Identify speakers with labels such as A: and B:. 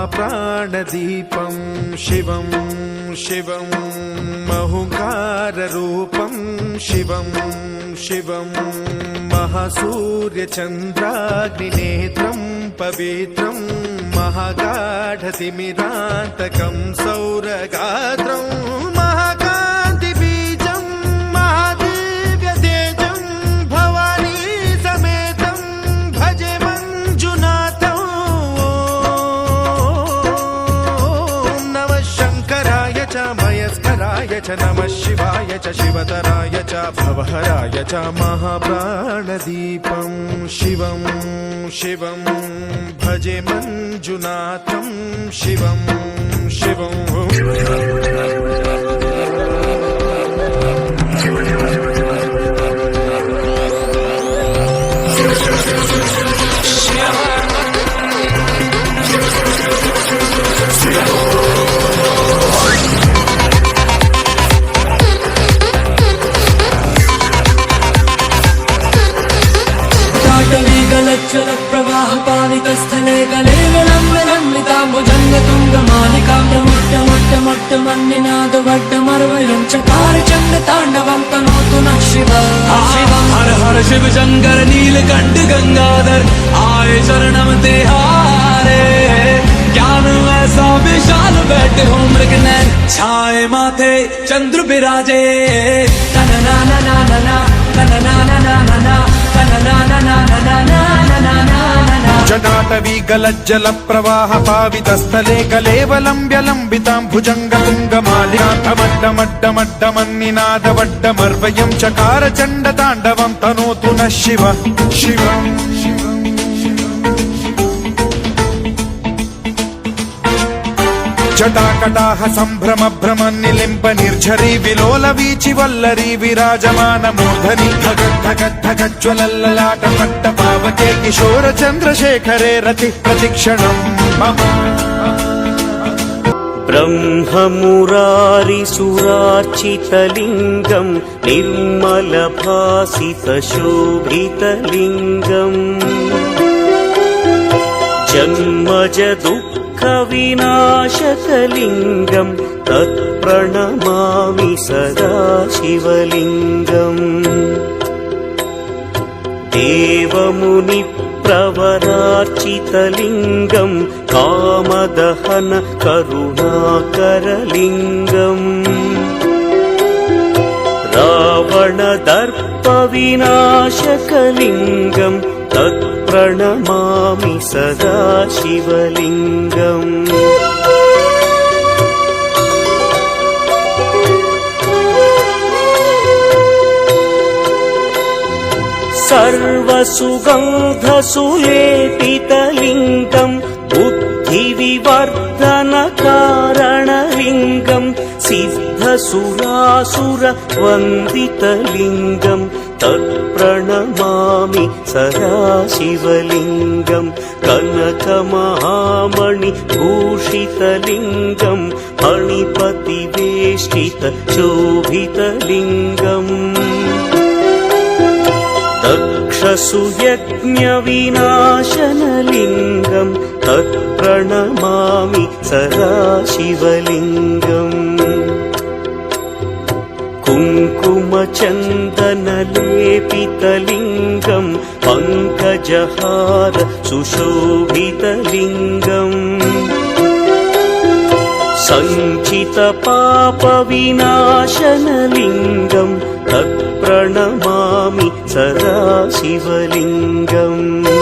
A: महाप्राणदीपं शिवं शिवं महुकाररूपं शिवं शिवं महासूर्यचन्द्राग्निनेत्रं पवित्रं महागाढतिमिरान्तकं सौरगात्रं महाकान्तिबीजं महादिव्यतेजं भवानी समेतं भजे मञ्जुनाथं। ॐ नमः शङ्कराय च मयस्कराय च नमः शिवाय च शिवतराय च भवहराय च महाप्राणदीपं शिवं शिवं भजे मञ्जुनाथं शिवं शिवं।
B: जल प्रवाह पावितस्थले गलेवलम्बिताम्बुजङ्गतुङ्गमालिकां मुट्टमन्निनादवड्डमर्वयं चकार चण्डताण्डवं तनोतु नः शिवः। हर हर शिव शंकर नीलकंठ गंगाधर आए शरणम तिहारे। ज्ञान ऐसा विशाल बैठे हो मृगनयन छाए माथे चंद्र विराजे।
A: जटाटवी गलज्जल प्रवाह पावितस्थले कलेवलम्ब्यलम्बितां भुजङ्गतुङ्गमालिकामड्डमड्डमड्डमन्निनादवड्डमर्वयं चकार चण्डताण्डवं तनोतु नः शिवः शिवम्। जटाकटाह सम्भ्रम भ्रम निलिम्ब निर्झरी विलोल वीचि वल्लरी विराजमान मूर्धनि धगद्धगद्धगज्ज्वलल्ललाट पट्ट पावके किशोर चन्द्रशेखरे रति प्रतिक्षणं मम।
C: ब्रह्ममुरारिसुरार्चितलिङ्गं निर्मलभासितशोभितलिङ्गम् जन्मज दुःखविनाशकलिङ्गं तत्प्रणमामि सदा शिवलिङ्गम्। देवमुनिप्रवरार्चितलिङ्गं कामदहन करुणाकरलिङ्गम् रावणदर्पविनाशकलिङ्गं तत्प्रणमामि सदा शिवलिङ्गम्। सर्वसुगन्धसुलेपितलिङ्गं बुद्धिविवर्धनकारणलिङ्गं सिद्धसुरासुरवन्दितलिङ्गं तत्प्रणमामि सदा शिवलिङ्गं। कनकमहामणिभूषितलिङ्गं मणिपतिवेष्टितशोभितलिङ्गम् दक्षसुयज्ञविनाशनलिङ्गं तत्प्रणमामि सदा शिवलिङ्गम्। कुङ्कुमचन्दनलेपितलिङ्गं पङ्कजहार सुशोभितलिङ्गम् सञ्चितपापविनाशनलिङ्गं तत्प्रणमामि सदा शिवलिङ्गम्।